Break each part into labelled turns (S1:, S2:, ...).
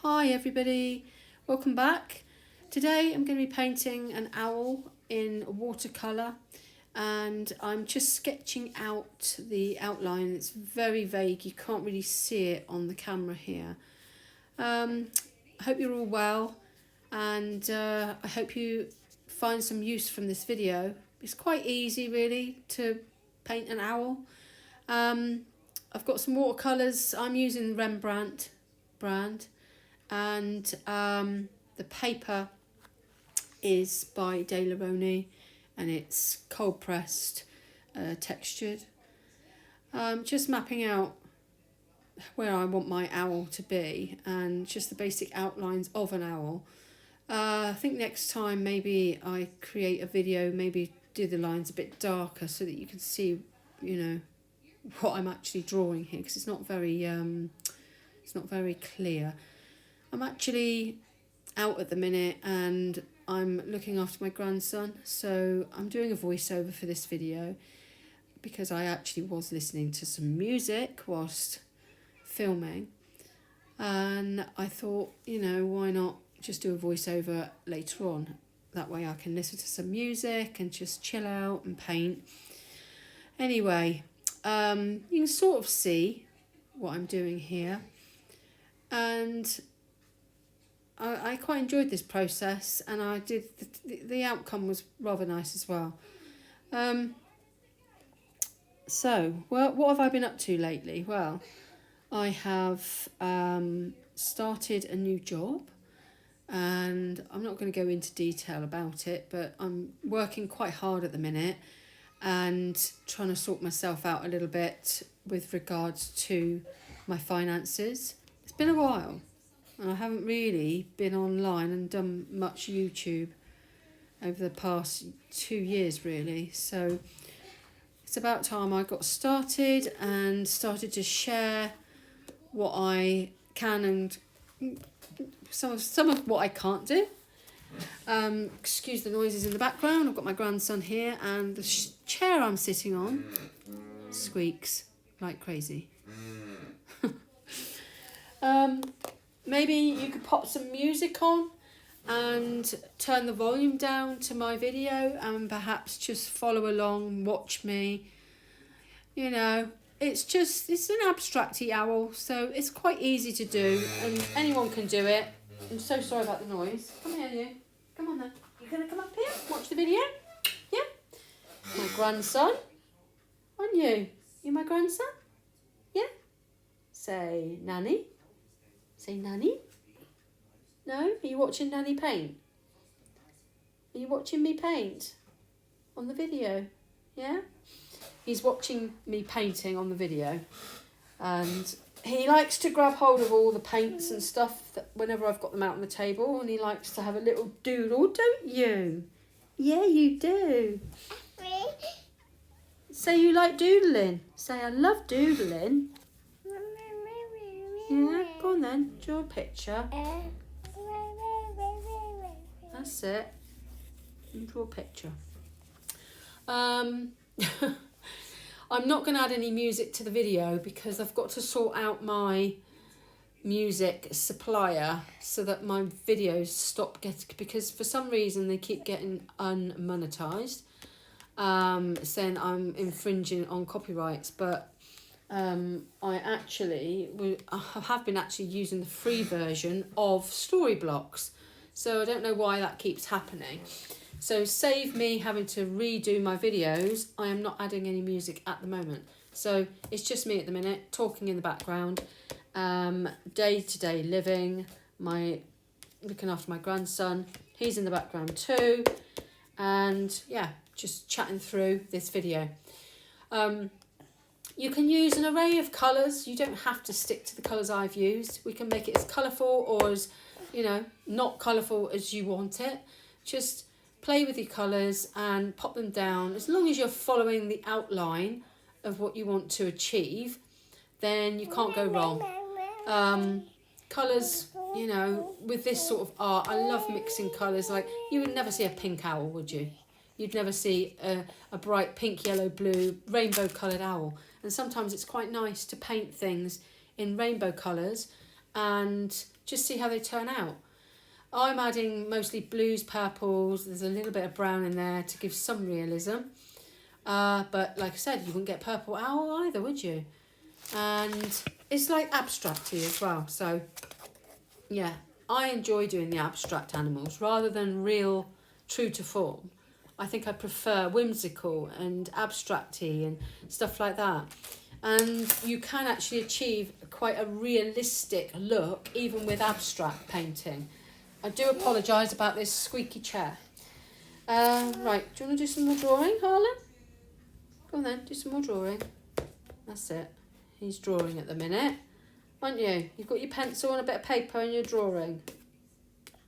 S1: Hi everybody, welcome back. Today I'm going to be painting an owl in watercolour and I'm just sketching out the outline. It's very vague, you can't really see it on the camera here. I hope you're all well and I hope you find some use from this video. It's quite easy really to paint an owl. I've got some watercolours. I'm using Rembrandt brand. And the paper is by De La Roni and it's cold pressed, textured. Just mapping out where I want my owl to be and just the basic outlines of an owl. I think next time maybe I create a video, maybe do the lines a bit darker so that you can see, you know, what I'm actually drawing here, because it's not very clear. I'm actually out at the minute and I'm looking after my grandson, so I'm doing a voiceover for this video because I actually was listening to some music whilst filming, and I thought, you know, why not just do a voiceover later on? That way I can listen to some music and just chill out and paint. Anyway, you can sort of see what I'm doing here, and I quite enjoyed this process, and I did the outcome was rather nice as well. So, well, what have I been up to lately? Well, I have started a new job, and I'm not going to go into detail about it, but I'm working quite hard at the minute and trying to sort myself out a little bit with regards to my finances. It's been a while. I haven't really been online and done much YouTube over the past 2 years really, so it's about time I got started and started to share what I can and some of what I can't do. Excuse the noises in the background. I've got my grandson here and the chair I'm sitting on squeaks like crazy. Maybe you could pop some music on and turn the volume down to my video and perhaps just follow along, watch me. You know, it's an abstract-y owl, so it's quite easy to do and anyone can do it. I'm so sorry about the noise. Come here, you. Come on then. You gonna come up here? Watch the video? Yeah? My grandson. Aren't you? You my grandson? Yeah? Say Nanny. Say Nanny. No? Are you watching Nanny paint? Are you watching me paint? On the video? Yeah? He's watching me painting on the video. And he likes to grab hold of all the paints and stuff that whenever I've got them out on the table, and he likes to have a little doodle, don't you? Yeah, you do. Say you like doodling. Say I love doodling. Yeah, go on then, draw a picture. That's it. And draw a picture. I'm not going to add any music to the video because I've got to sort out my music supplier so that my videos stop getting, because for some reason they keep getting unmonetized, saying I'm infringing on copyrights, but I have been actually using the free version of Storyblocks, so I don't know why that keeps happening. So save me having to redo my videos, I am not adding any music at the moment. So it's just me at the minute, talking in the background, day-to-day living, looking after my grandson, he's in the background too, and yeah, just chatting through this video. You can use an array of colours. You don't have to stick to the colours I've used. We can make it as colourful or as, you know, not colourful as you want it. Just play with your colours and pop them down. As long as you're following the outline of what you want to achieve, then you can't go wrong. Colours, you know, with this sort of art, I love mixing colours. Like, you would never see a pink owl, would you? You'd never see a bright pink, yellow, blue, rainbow coloured owl. And sometimes it's quite nice to paint things in rainbow colours and just see how they turn out. I'm adding mostly blues, purples, there's a little bit of brown in there to give some realism. But like I said, you wouldn't get purple owl either, would you? And it's like abstracty as well. So yeah, I enjoy doing the abstract animals rather than real true to form. I think I prefer whimsical and abstracty and stuff like that. And you can actually achieve quite a realistic look even with abstract painting. I do apologise about this squeaky chair. Right, do you want to do some more drawing, Harlan? Go on then, do some more drawing. That's it. He's drawing at the minute, aren't you? You've got your pencil and a bit of paper and you're drawing.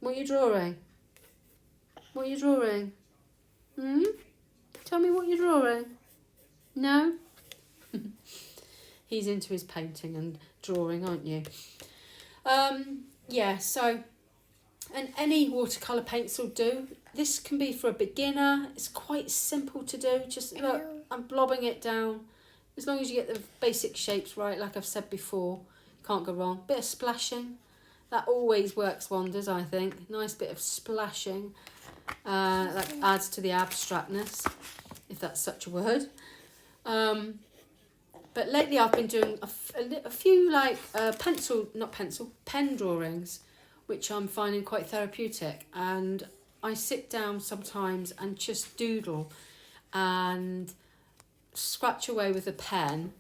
S1: What are you drawing? What are you drawing? Tell me what you're drawing. No? He's into his painting and drawing, aren't you? Yeah, so, and any watercolour paints will do. This can be for a beginner. It's quite simple to do. Just look, I'm blobbing it down. As long as you get the basic shapes right, like I've said before, can't go wrong. Bit of splashing. That always works wonders, I think. Nice bit of splashing. That adds to the abstractness, if that's such a word. But lately I've been doing a few like pen drawings, which I'm finding quite therapeutic. And I sit down sometimes and just doodle and scratch away with a pen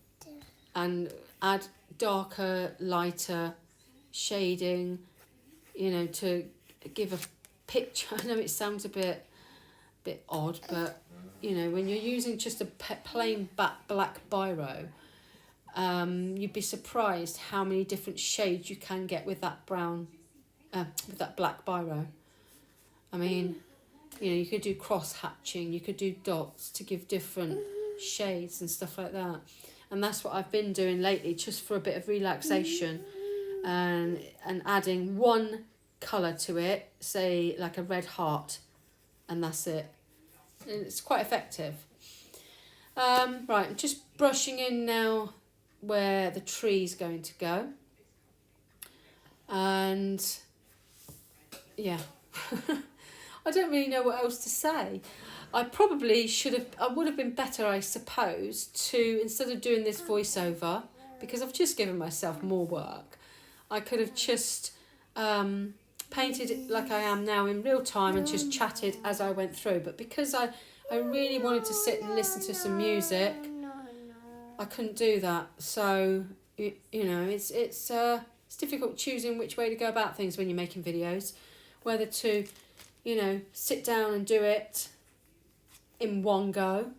S1: and add darker, lighter shading, you know, to give a picture. I know it sounds a bit odd, but you know, when you're using just a plain black biro, you'd be surprised how many different shades you can get with that with that black biro. I mean, you know, you could do cross hatching, you could do dots to give different shades and stuff like that. And that's what I've been doing lately, just for a bit of relaxation, and adding one colour to it, say like a red heart, and that's it. And it's quite effective. Right, I'm just brushing in now where the tree's going to go. And yeah, I don't really know what else to say. I would have been better, I suppose, to, instead of doing this voiceover, because I've just given myself more work, I could have just painted it like I am now in real time and just chatted as I went through. But because I really wanted to sit and listen to some music, I couldn't do that. So, you know, it's difficult choosing which way to go about things when you're making videos, whether to, you know, sit down and do it in one go.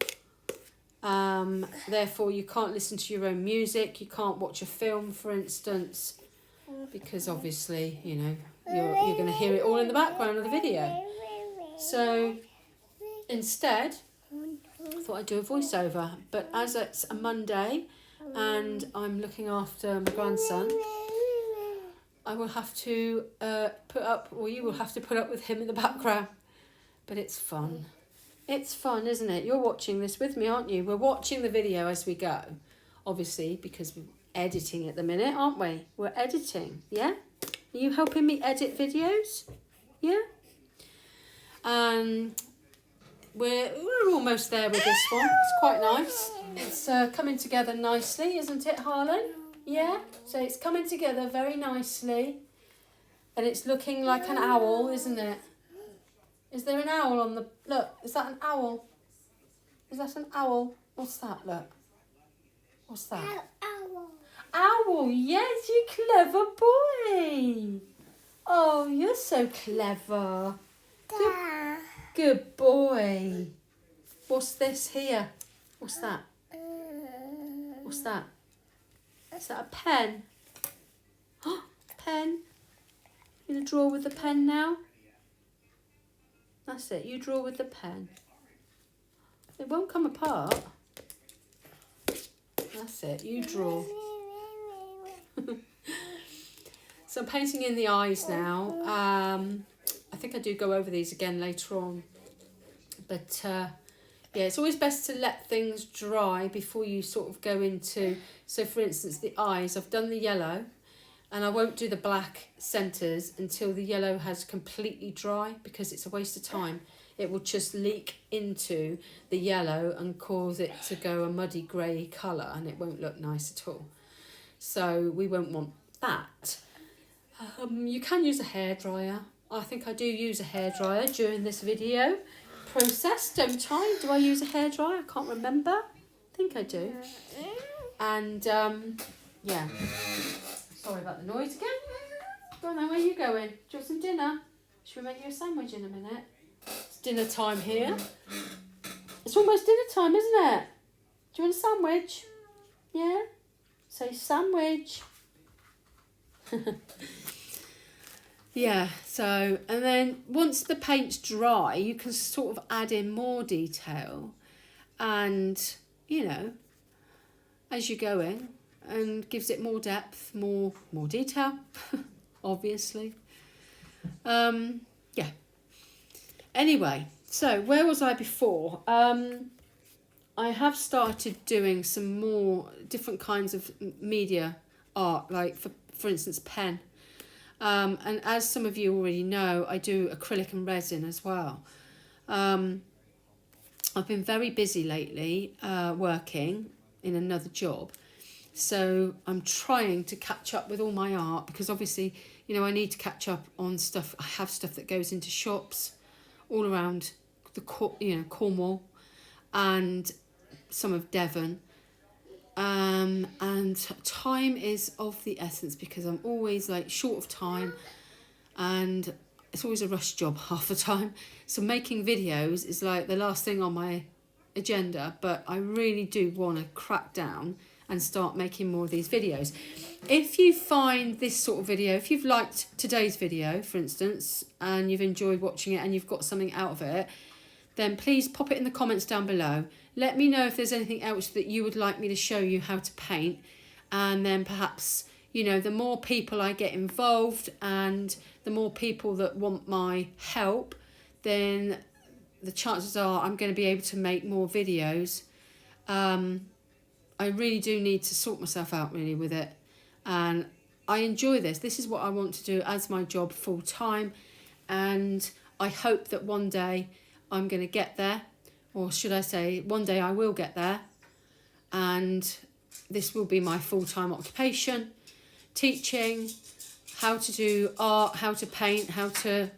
S1: Therefore, you can't listen to your own music. You can't watch a film, for instance, because obviously, you know, you're going to hear it all in the background of the video. So instead, I thought I'd do a voiceover. But as it's a Monday and I'm looking after my grandson, I will have to you will have to put up with him in the background. But it's fun. It's fun, isn't it? You're watching this with me, aren't you? We're watching the video as we go, obviously, because we're editing at the minute, aren't we? We're editing, yeah? Are you helping me edit videos? Yeah? We're almost there with this one. It's quite nice. It's coming together nicely, isn't it, Harlan? Yeah? So it's coming together very nicely. And it's looking like an owl, isn't it? Is there an owl on the... Look, is that an owl? Is that an owl? What's that, look? What's that?
S2: Owl.
S1: Owl, yes, you clever boy. Oh, you're so clever. Good boy. What's this here? What's that? What's that? Is that a pen? Pen. You gonna draw with the pen now? That's it. You draw with the pen. It won't come apart. That's it. You draw. So I'm painting in the eyes now. I think I do go over these again later on. But yeah, it's always best to let things dry before you sort of go into... So for instance, the eyes, I've done the yellow. And I won't do the black centres until the yellow has completely dry, because it's a waste of time. It will just leak into the yellow and cause it to go a muddy grey colour, and it won't look nice at all. So we won't want that. You can use a hairdryer. I think I do use a hairdryer during this video process, don't I? Do I use a hairdryer? I can't remember. I think I do. And yeah. Sorry about the noise again. Go on then, where are you going? Do you want some dinner? Should we make you a sandwich in a minute? It's dinner time here. It's almost dinner time, isn't it? Do you want a sandwich? Yeah? Say sandwich. Yeah, so, and then once the paint's dry, you can sort of add in more detail and, you know, as you go in, and gives it more depth, more detail, obviously. Yeah. Anyway, so where was I before? I have started doing some more different kinds of media art, like for instance, pen. And as some of you already know, I do acrylic and resin as well. I've been very busy lately working in another job. So I'm trying to catch up with all my art, because obviously, you know, I need to catch up on stuff. I have stuff that goes into shops all around the Cornwall and some of Devon. And time is of the essence, because I'm always like short of time, and it's always a rush job half the time. So making videos is like the last thing on my agenda, but I really do want to crack down and start making more of these videos. If you find this sort of video, if you've liked today's video, for instance, and you've enjoyed watching it and you've got something out of it, then please pop it in the comments down below. Let me know if there's anything else that you would like me to show you how to paint. And then perhaps, you know, the more people I get involved and the more people that want my help, then the chances are I'm going to be able to make more videos. I really do need to sort myself out really with it. And I enjoy this. This is what I want to do as my job full time. And I hope that one day I'm going to get there. Or should I say, one day I will get there. And this will be my full-time occupation. Teaching how to do art, how to paint, how to,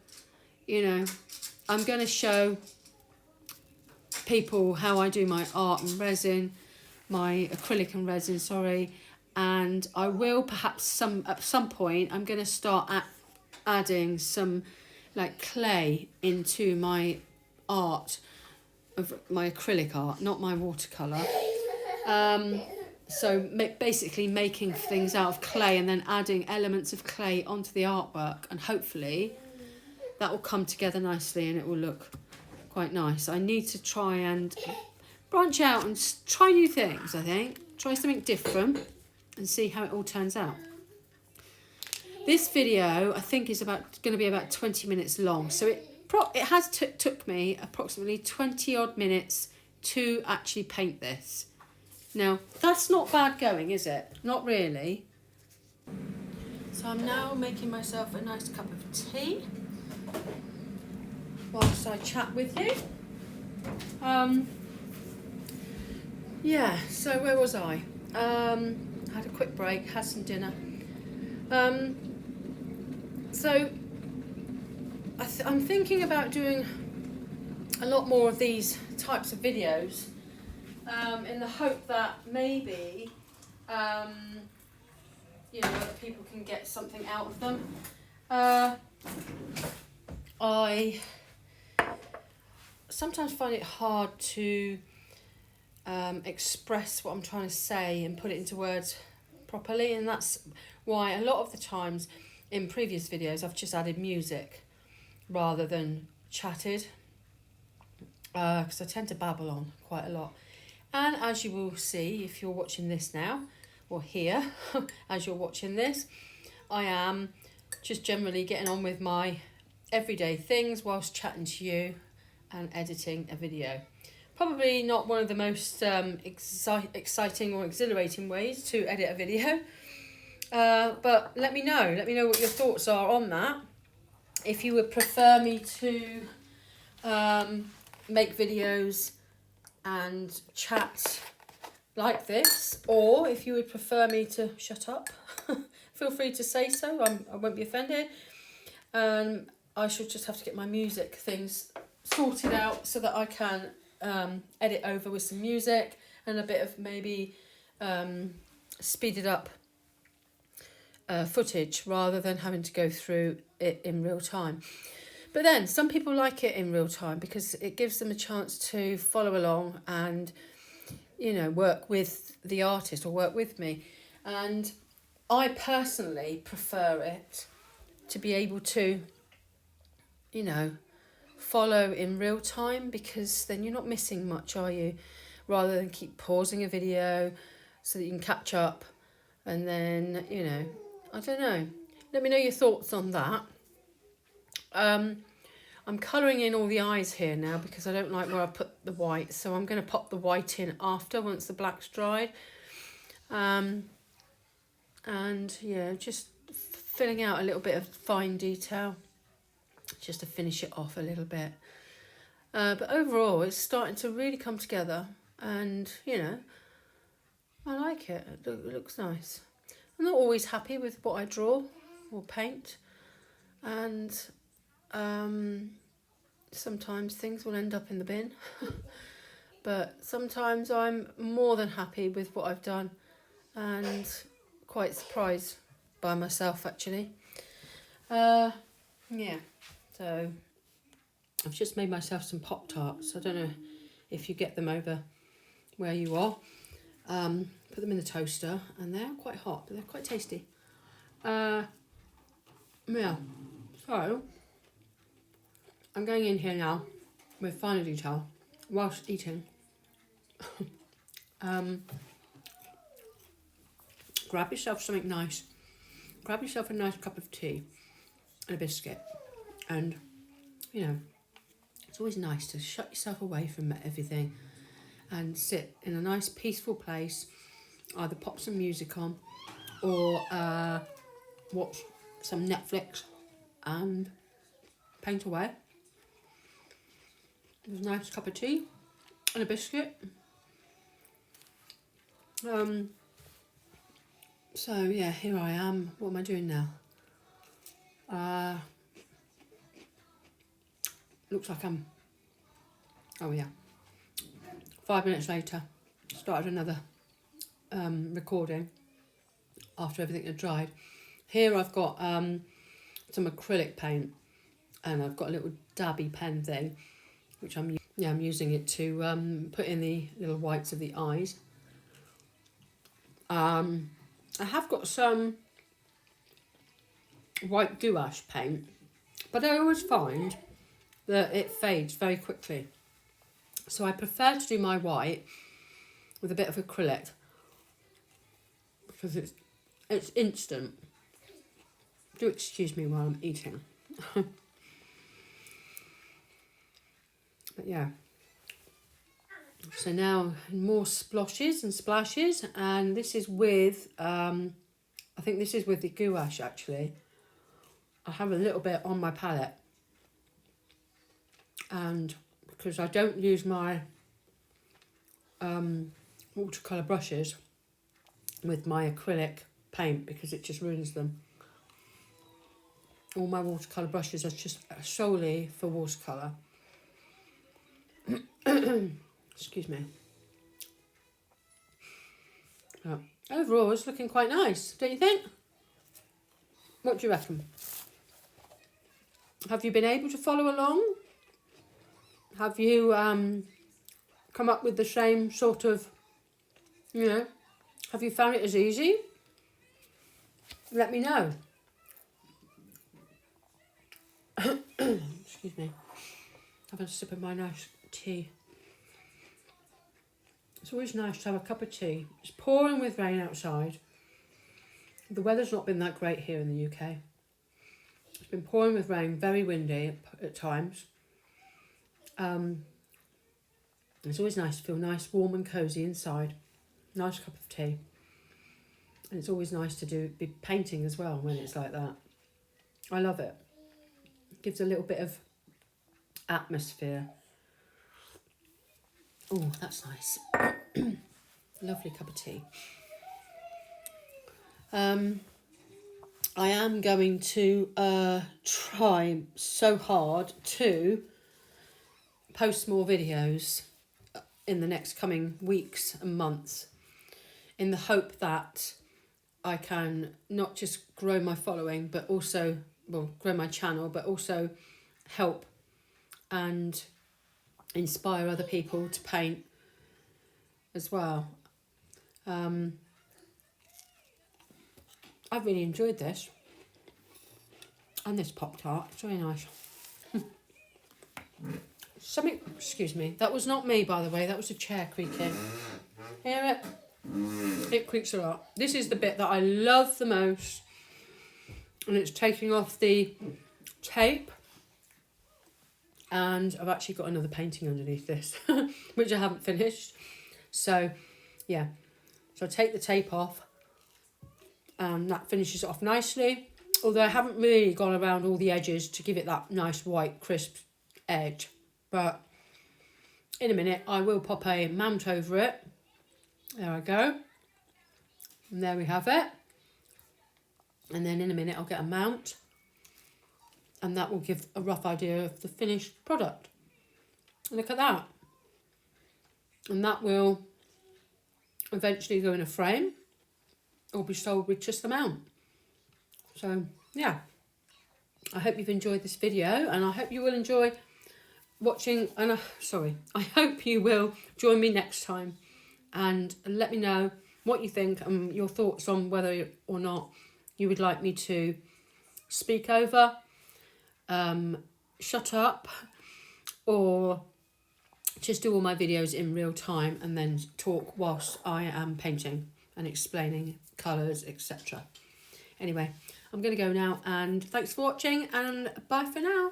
S1: you know, I'm going to show people how I do my art and resin, my acrylic and resin, sorry. And I will perhaps at some point, I'm going to start adding some like clay into my art, of my acrylic art, not my watercolour. So basically making things out of clay and then adding elements of clay onto the artwork, and hopefully that will come together nicely and it will look quite nice. I need to try and branch out and try new things, I think. Try something different and see how it all turns out. This video, I think, is going to be about 20 minutes long. So it has took me approximately 20 odd minutes to actually paint this. Now, that's not bad going, is it? Not really. So I'm now making myself a nice cup of tea whilst I chat with you. Yeah, so where was I? Had a quick break, had some dinner. So I'm thinking about doing a lot more of these types of videos, in the hope that maybe you know, other people can get something out of them. I sometimes find it hard to express what I'm trying to say and put it into words properly, and that's why a lot of the times in previous videos I've just added music rather than chatted, because I tend to babble on quite a lot. And as you will see if you're watching this now, or hear as you're watching this, I am just generally getting on with my everyday things whilst chatting to you and editing a video. Probably not one of the most exciting or exhilarating ways to edit a video, But let me know what your thoughts are on that. If you would prefer me to make videos and chat like this, or if you would prefer me to shut up, feel free to say so. I won't be offended. I should just have to get my music things sorted out so that I can edit over with some music and a bit of maybe speeded up footage rather than having to go through it in real time. But then some people like it in real time because it gives them a chance to follow along and, you know, work with the artist or work with me. And I personally prefer it to be able to, you know, follow in real time, because then you're not missing much, are you? Rather than keep pausing a video so that you can catch up and then, you know, I don't know. Let me know your thoughts on that. I'm colouring in all the eyes here now because I don't like where I put the white, so I'm going to pop the white in after, once the black's dried. And yeah, just filling out a little bit of fine detail just to finish it off a little bit. But overall, it's starting to really come together, and, you know, I like it. It looks nice. I'm not always happy with what I draw or paint, and sometimes things will end up in the bin. But sometimes I'm more than happy with what I've done and quite surprised by myself, actually. Yeah, so I've just made myself some Pop-Tarts. I don't know if you get them over where you are. Put them in the toaster, and they're quite hot, but they're quite tasty. Yeah, so I'm going in here now with finer detail whilst eating. Grab yourself something nice. Grab yourself a nice cup of tea and a biscuit, and, you know, it's always nice to shut yourself away from everything and sit in a nice peaceful place, either pop some music on or watch some Netflix and paint away. There's a nice cup of tea and a biscuit. So yeah, here I am. What am I doing now? Looks like I'm, oh yeah, 5 minutes later, started another recording after everything had dried. Here I've got some acrylic paint, and I've got a little dabby pen thing, which I'm using it to put in the little whites of the eyes. I have got some white gouache paint, but I always find that it fades very quickly. So I prefer to do my white with a bit of acrylic because it's instant. Do excuse me while I'm eating. But yeah. So now more sploshes and splashes, and this is with, I think this is with the gouache actually. I have a little bit on my palette, and because I don't use my watercolour brushes with my acrylic paint because it just ruins them. All my watercolour brushes are just solely for watercolour. Excuse me. Overall, it's looking quite nice, don't you think? What do you reckon? Have you been able to follow along? Have you come up with the same sort of, you know, have you found it as easy? Let me know. Excuse me. Having a sip of my nice tea. It's always nice to have a cup of tea. It's pouring with rain outside. The weather's not been that great here in the UK. It's been pouring with rain, very windy at times. It's always nice to feel nice, warm and cosy inside. Nice cup of tea. And it's always nice to be painting as well when it's like that. I love it. It gives a little bit of atmosphere. Oh, that's nice. Lovely cup of tea. I am going to try so hard to post more videos in the next coming weeks and months, in the hope that I can not just grow my following, but also, well, grow my channel, but also help and inspire other people to paint as well. I've really enjoyed this. And this Pop-Tart, it's very nice. Something, excuse me, that was not me, by the way, that was a chair creaking. Hear it? It creaks a lot. This is the bit that I love the most. And it's taking off the tape. And I've actually got another painting underneath this, which I haven't finished. So, yeah. So I take the tape off. And that finishes it off nicely. Although I haven't really gone around all the edges to give it that nice white crisp edge. But in a minute I will pop a mount over it. There I go. And there we have it. And then in a minute I'll get a mount. And that will give a rough idea of the finished product. Look at that. And that will eventually go in a frame or be sold with just the mount. So, yeah, I hope you've enjoyed this video, and I hope you will enjoy watching, and I hope you will join me next time and let me know what you think and your thoughts on whether or not you would like me to speak over, shut up, or just do all my videos in real time and then talk whilst I am painting and explaining colours, etc. Anyway, I'm going to go now, and thanks for watching, and bye for now.